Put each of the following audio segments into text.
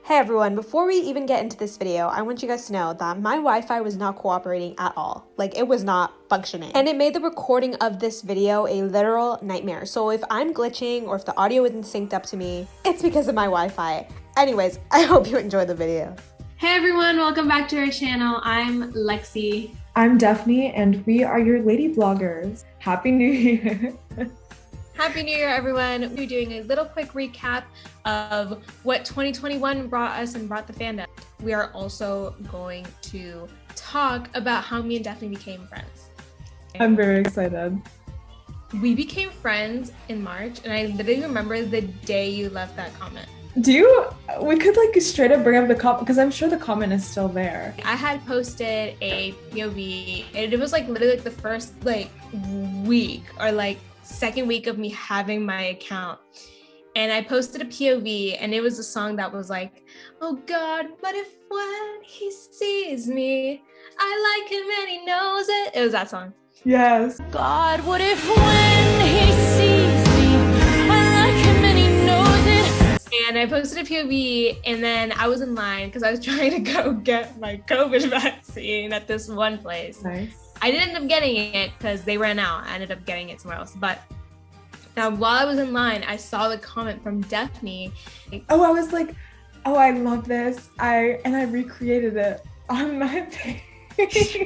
Hey everyone, before we even get into this video, I want you guys to know that my Wi-Fi was not cooperating at all. Like, it was not functioning. And it made the recording of this video a literal nightmare. So if I'm glitching or if the audio isn't synced up to me, it's because of my Wi-Fi. Anyways, I hope you enjoyed the video. Hey everyone, welcome back to our channel. I'm Lexy. I'm Defne, and we are your LadyBloggers. Happy New Year! Happy New Year, everyone. We're doing a little quick recap of what 2021 brought us and brought the fandom. We are also going to talk about how me and Defne became friends. I'm very excited. We became friends in March, and I literally remember the day you left that comment. We could like straight up bring up the comment, because I'm sure the comment is still there. I had posted a POV, and it was like literally like the first like week or like second week of me having my account, and I posted a POV, and it was a song that was like, oh God, what if when he sees me I like him and he knows it. It was that song. Yes. God, what if when he sees me I like him and he knows it. And I posted a POV, and then I was in line because I was trying to go get my COVID vaccine at this one place. Nice. I didn't end up getting it because they ran out. I ended up getting it somewhere else. But now while I was in line, I saw the comment from Defne. Oh, I was like, oh, I love this. I recreated it on my page.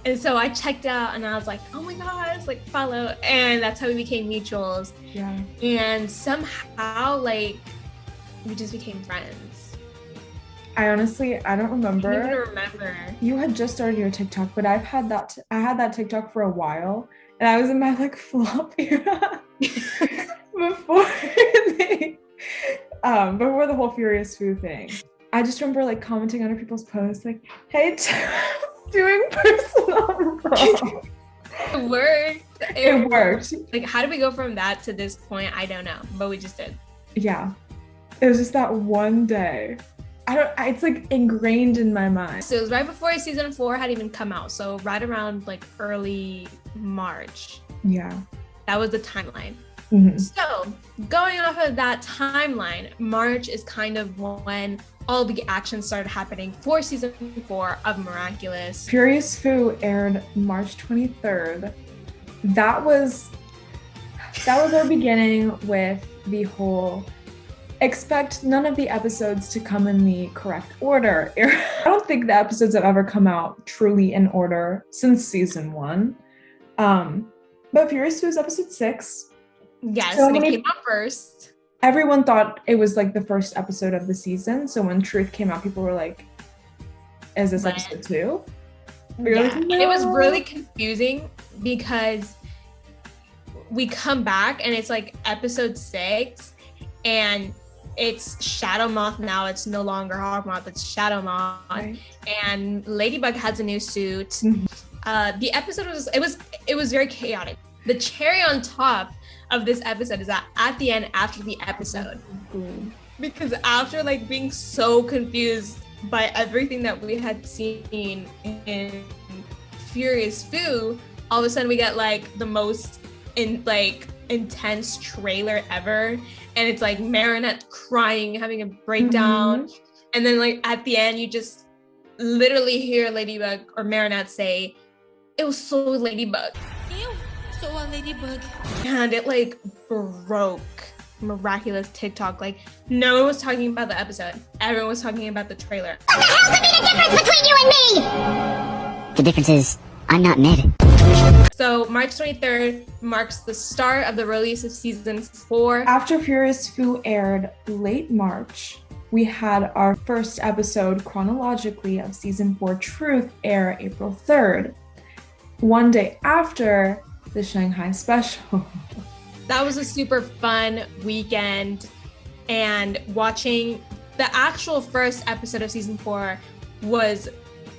And so I checked out and I was like, oh my gosh, like follow. And that's how we became mutuals. Yeah. And somehow like we just became friends. I don't remember. I don't even remember. You had just started your TikTok, but I had that TikTok for a while, and I was in my like flop era before before the whole Furious Fu thing. I just remember like commenting on other people's posts like, hey, doing personal growth. It worked. It worked. Like, how did we go from that to this point? I don't know, but we just did. Yeah. It was just that one day. It's like ingrained in my mind. So it was right before season 4 had even come out. So right around like early March. Yeah. That was the timeline. Mm-hmm. So going off of that timeline, March is kind of when all the action started happening for season 4 of Miraculous. Furious Fu aired March 23rd. That was our beginning with the whole expect none of the episodes to come in the correct order. I don't think the episodes have ever come out truly in order since season 1. But Furious Fu is episode 6. Yes, so and it came out first. Everyone thought it was like the first episode of the season. So when Truth came out, people were like, is this episode 2? Yeah, like, no. And it was really confusing because we come back and it's like episode 6 and it's Shadow Moth now. It's no longer Hawk Moth, it's Shadow Moth. Right. And Ladybug has a new suit. Mm-hmm. The episode was very chaotic. The cherry on top of this episode is that at the end, after the episode, because after like being so confused by everything that we had seen in Furious Fu, all of a sudden we get like the most intense trailer ever, and it's like Marinette crying, having a breakdown, and then like at the end you just literally hear Ladybug or Marinette say, "It was so Ladybug." Ew, so a ladybug. And it like broke Miraculous TikTok. Like no one was talking about the episode. Everyone was talking about the trailer. What the hell could be the difference between you and me? The difference is I'm not mid. So March 23rd marks the start of the release of season 4. After Furious Fu aired late March, we had our first episode chronologically of season 4 Truth air April 3rd. One day after the Shanghai special. That was a super fun weekend, and watching the actual first episode of season 4 was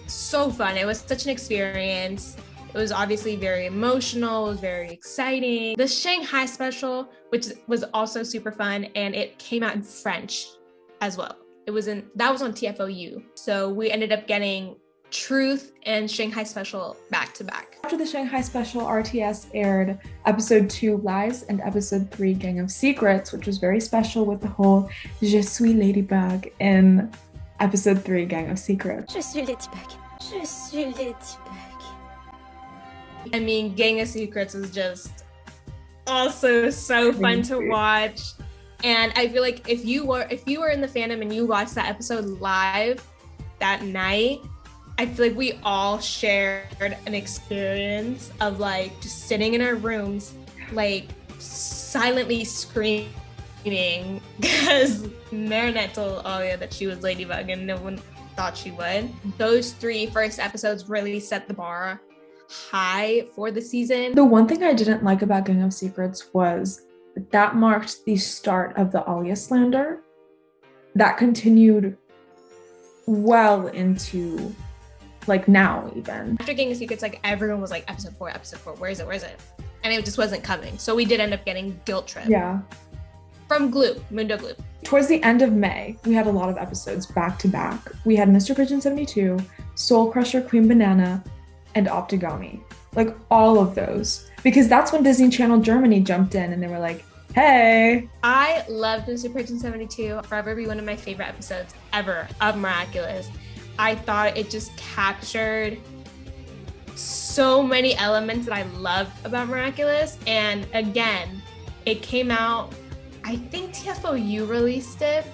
so fun. It was such an experience. It was obviously very emotional, it was very exciting. The Shanghai special, which was also super fun, and it came out in French as well. That was on TFOU. So we ended up getting Truth and Shanghai Special back to back. After the Shanghai Special, RTS aired episode 2 Lies and episode 3 Gang of Secrets, which was very special with the whole Je suis Ladybug in episode 3 Gang of Secrets. Je suis Ladybug. Je suis Ladybug. I mean, Gang of Secrets was just also so fun to watch. And I feel like if you were in the fandom and you watched that episode live that night, I feel like we all shared an experience of like just sitting in our rooms, like silently screaming because Marinette told Alia that she was Ladybug and no one thought she would. Those 3 first episodes really set the bar high for the season. The one thing I didn't like about Gang of Secrets was that marked the start of the Alia slander that continued well into like now even. After Gang of Secrets, like everyone was like, episode 4, where is it? And it just wasn't coming. So we did end up getting Guilt Trip. Yeah. From Gloop, Mundo Gloop. Towards the end of May, we had a lot of episodes back to back. We had Mr. Pigeon 72, Soul Crusher, Queen Banana, and Optigami. Like all of those. Because that's when Disney Channel Germany jumped in and they were like, hey. I loved Mr. Pigeon 72. Forever be one of my favorite episodes ever of Miraculous. I thought it just captured so many elements that I loved about Miraculous. And again, it came out, I think TFOU released it.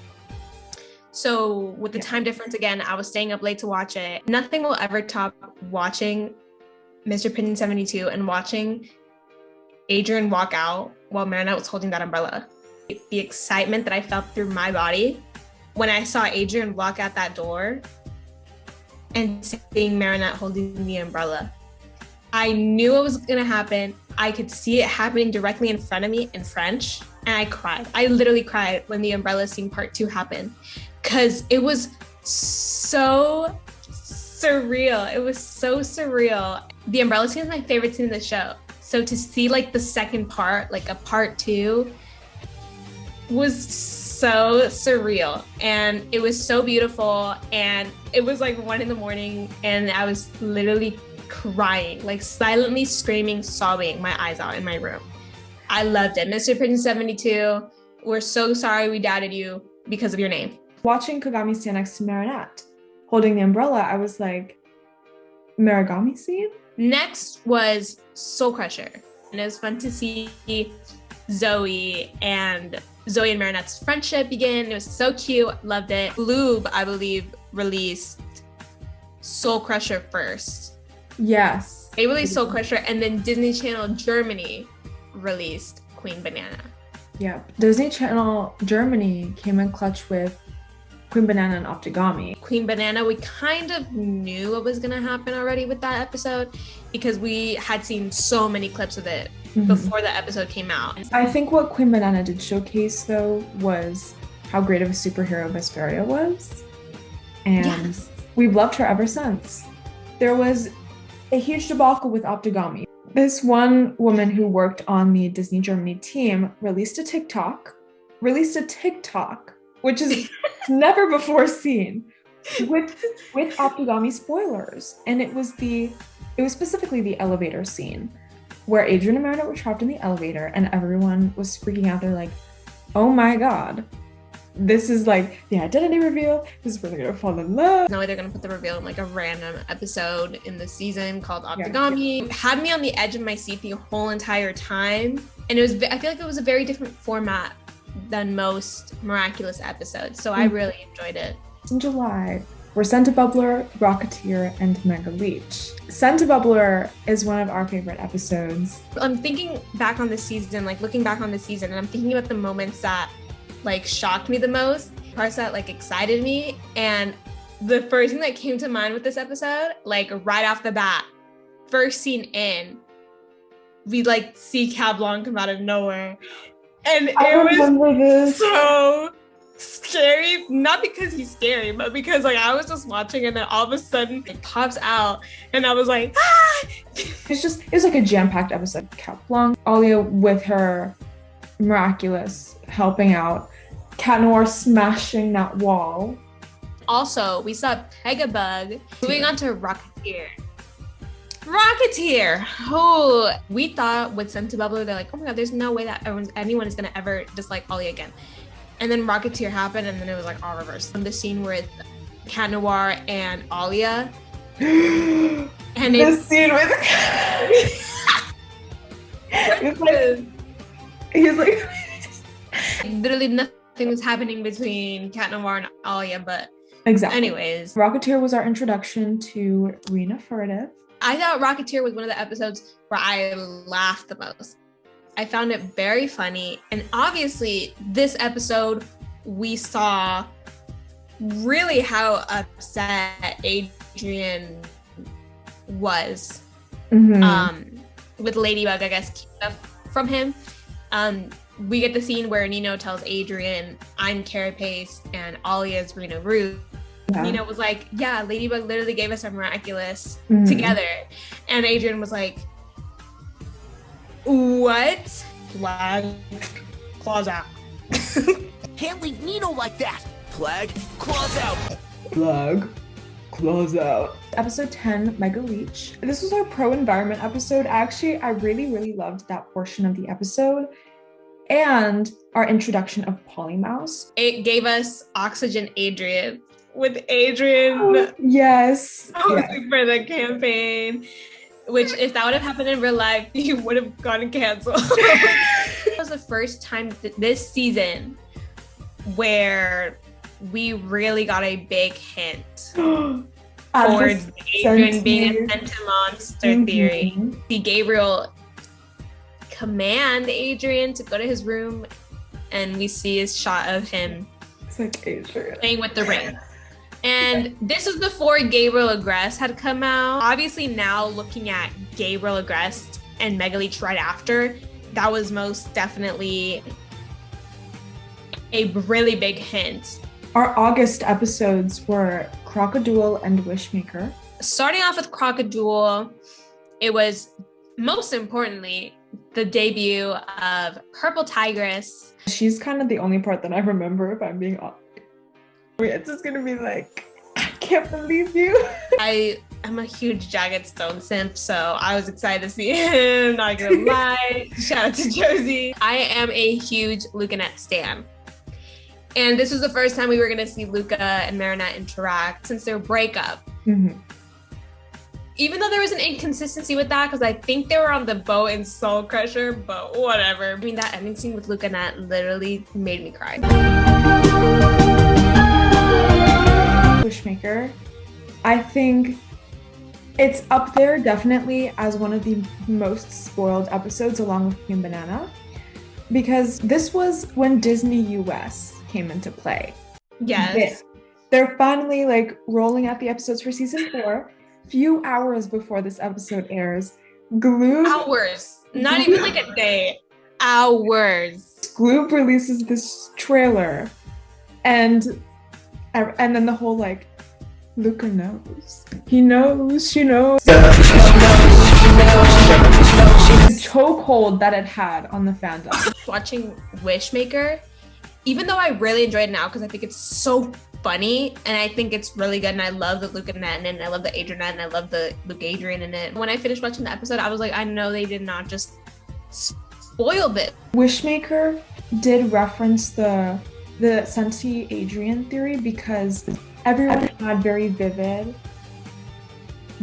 So with the time difference again, I was staying up late to watch it. Nothing will ever top watching Mr. Pigeon 72 and watching Adrian walk out while Marinette was holding that umbrella. The excitement that I felt through my body when I saw Adrian walk out that door and seeing Marinette holding the umbrella. I knew it was gonna happen. I could see it happening directly in front of me in French, and I cried. I literally cried when the umbrella scene part 2 happened, because it was so surreal. It was so surreal. The umbrella scene is my favorite scene in the show. So to see like the second part, like a part 2, was so surreal, and it was so beautiful. And it was like 1 a.m. and I was literally crying, like silently screaming, sobbing my eyes out in my room. I loved it. Mr. Pigeon 72, we're so sorry we doubted you because of your name. Watching Kagami stand next to Marinette holding the umbrella, I was like, Marigami scene? Next was Soul Crusher, and it was fun to see Zoe and Marinette's friendship begin. It was so cute, loved it. Lube, I believe, released Soul Crusher first. Yes. They released Soul Crusher, and then Disney Channel Germany released Queen Banana. Yeah, Disney Channel Germany came in clutch with Queen Banana and Optigami. Queen Banana, we kind of knew what was going to happen already with that episode because we had seen so many clips of it before the episode came out. I think what Queen Banana did showcase, though, was how great of a superhero Vesperia was. And we've loved her ever since. There was a huge debacle with Optigami. This one woman who worked on the Disney Germany team released a TikTok, which is never before seen, with Optigami spoilers. And it was specifically the elevator scene where Adrian and Marinette were trapped in the elevator and everyone was freaking out. They're like, oh my God, this is like the identity reveal. This is where they're gonna fall in love. No way they're gonna put the reveal in like a random episode in the season called Optigami. It had me on the edge of my seat the whole entire time. And I feel like it was a very different format than most Miraculous episodes. So I really enjoyed it. In July, were Santa Bubbler, Rocketeer, and Mega Leech. Santa Bubbler is one of our favorite episodes. I'm thinking back on the season, like looking back on the season, and I'm thinking about the moments that like shocked me the most, parts that like excited me. And the first thing that came to mind with this episode, like right off the bat, first scene in, we like see Cat Blanc come out of nowhere. And it was so scary, not because he's scary, but because like I was just watching and then all of a sudden it pops out and I was like, ah! It was like a jam-packed episode. Cat Blanc, Alia with her Miraculous helping out, Cat Noir smashing that wall. also we saw Pegabug. Moving on to Rocketeer. Rocketeer, who we thought with Sentibubble, they're like, oh my god, there's no way that anyone is gonna ever dislike Ollie again. And then Rocketeer happened, and then it was like all reversed. The scene with Cat Noir and Alia. And the scene with he's like literally nothing was happening between Cat Noir and Alia, but exactly. Anyways. Rocketeer was our introduction to Rena Furtive. I thought Rocketeer was one of the episodes where I laughed the most. I found it very funny. And obviously, this episode, we saw really how upset Adrian was with Ladybug, I guess, from him. We get the scene where Nino tells Adrian, I'm Carapace and Alia's Rena Ruth. Yeah. Nino was like, yeah, Ladybug literally gave us a miraculous together. And Adrian was like, what? Flag, claws out. Can't leave Nino like that. Flag, claws out. Flag, claws out. Episode 10, Mega Leech. This was our pro-environment episode. Actually, I really loved that portion of the episode. And our introduction of Polymouse. It gave us Oxygen Adrian. With Adrian yes for the campaign, which if that would have happened in real life, you would have gotten canceled. It was the first time this season where we really got a big hint towards Adrian being a sentimonster theory. See Gabriel command Adrian to go to his room, and we see a shot of him like Adrian playing with the ring. And this was before Gabriel Agrest had come out. Obviously now looking at Gabriel Agrest and Mega Leech right after, that was most definitely a really big hint. Our August episodes were Crocodile and Wishmaker. Starting off with Crocodile, it was most importantly the debut of Purple Tigress. She's kind of the only part that I remember, if I'm being honest. It's just gonna be like, I can't believe you. I am a huge Jagged Stone simp, so I was excited to see him, not gonna lie. Shout out to Josie. I am a huge Lucanette stan. And this was the first time we were gonna see Luca and Marinette interact since their breakup. Even though there was an inconsistency with that, because I think they were on the boat in Soul Crusher, but whatever. I mean, that ending scene with Lucanette literally made me cry. Wishmaker, I think it's up there definitely as one of the most spoiled episodes along with Queen Banana, because this was when Disney US came into play. Yes. They're finally like rolling out the episodes for season 4. Few hours before this episode airs, Gloob... Hours. Not even like a day. Hours. Gloob releases this trailer, and then the whole like, Luca knows. He knows. She knows. The chokehold that it had on the fandom. Watching Wishmaker, even though I really enjoy it now because I think it's so funny and I think it's really good and I love the Lucanette and I love the Adrian and I love the Luke Adrian in it. When I finished watching the episode, I was like, I know they did not just spoil it. Wishmaker did reference the Senti Adrian theory because everyone had very vivid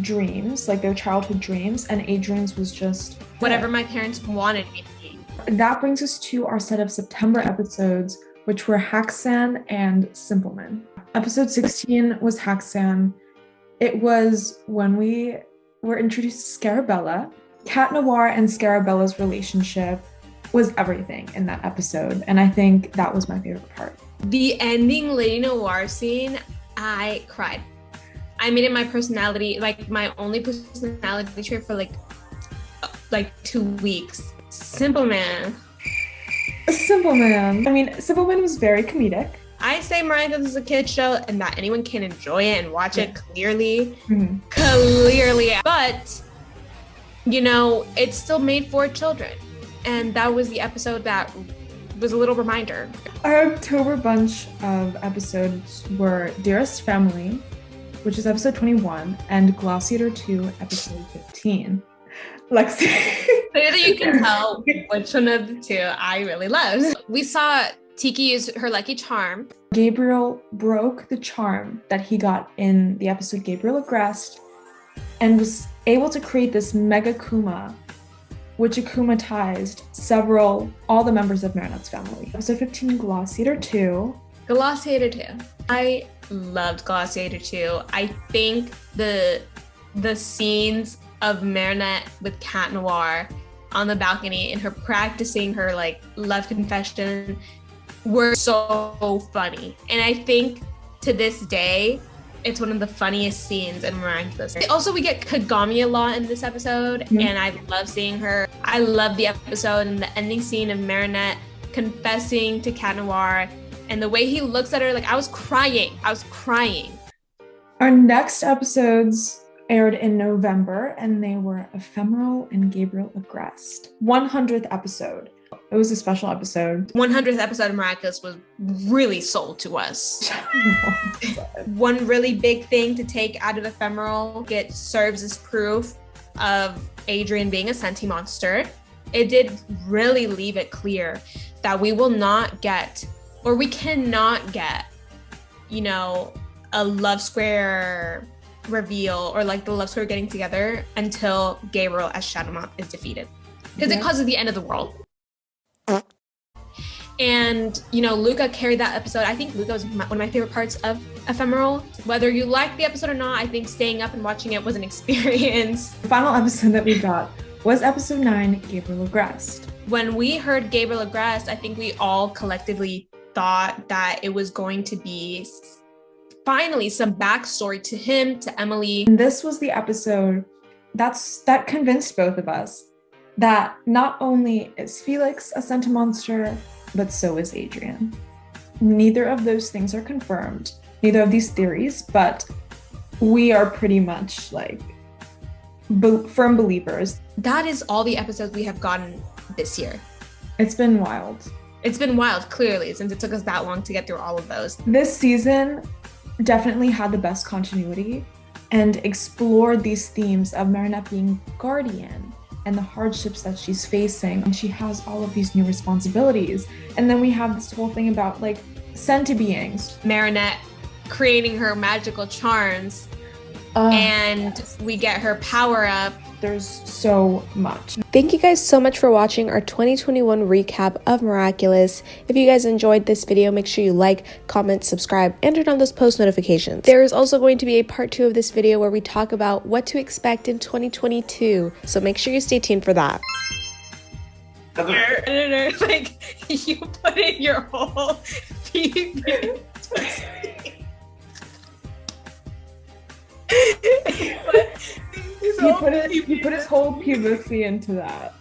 dreams, like their childhood dreams, and Adrian's was just whatever my parents wanted me to be. That brings us to our set of September episodes, which were Haxan and Simpleman. Episode 16 was Haxan. It was when we were introduced to Scarabella. Cat Noir and Scarabella's relationship was everything in that episode, and I think that was my favorite part. The ending Lady Noir scene, I cried. I made it my personality, like my only personality trait for like 2 weeks. Simpleman. Simpleman. I mean, Simpleman was very comedic. I say Miraculous is a kid's show and that anyone can enjoy it and watch it clearly. But, you know, it's still made for children. And that was the episode that was a little reminder. Our October bunch of episodes were Dearest Family, which is episode 21, and Glossiator 2, episode 15. Lexy. Clearly you can tell which one of the two I really love. We saw Tiki use her lucky charm. Gabriel broke the charm that he got in the episode Gabriel Aggressed and was able to create this mega Kuma, which akumatized all the members of Marinette's family. Episode 15, Glossiator 2. Glossiator 2. I loved Glossiator 2. I think the scenes of Marinette with Cat Noir on the balcony and her practicing her like love confession were so funny. And I think to this day, it's one of the funniest scenes in Miraculous. Also, we get Kagami a lot in this episode, and I love seeing her. I love the episode and the ending scene of Marinette confessing to Cat Noir, and the way he looks at her, like I was crying. Our next episodes aired in November, and they were Ephemeral and Gabriel Aggressed. 100th episode. It was a special episode. 100th episode of Miraculous was really sold to us. One really big thing to take out of Ephemeral, it serves as proof of Adrian being a senti monster. It did really leave it clear that we will not get, or we cannot get, you know, a love square reveal or like the love square getting together until Gabriel as Shadowmouth is defeated, because it causes the end of the world. And you know, Luca carried that episode. I think Luca was one of my favorite parts of Ephemeral. Whether you liked the episode or not, I think staying up and watching it was an experience. The final episode that we got was episode 9, Gabriel Aggressed. When we heard Gabriel Aggressed, I think we all collectively thought that it was going to be finally some backstory to him, to Emily. And this was the episode that convinced both of us that not only is Felix a senti monster, but so is Adrian. Neither of those things are confirmed, neither of these theories, but we are pretty much like firm believers. That is all the episodes we have gotten this year. It's been wild. It's been wild, clearly, since it took us that long to get through all of those. This season definitely had the best continuity and explored these themes of Marinette being guardian and the hardships that she's facing. And she has all of these new responsibilities. And then we have this whole thing about like senti beings. Marinette creating her magical charms, and we get her power up. There's so much. Thank you guys so much for watching our 2021 recap of Miraculous. If you guys enjoyed this video, make sure you like, comment, subscribe, and turn on those post notifications. There is also going to be a part 2 of this video where we talk about what to expect in 2022, so make sure you stay tuned for that. Like, you put in your whole PV. He put his whole PVC into that.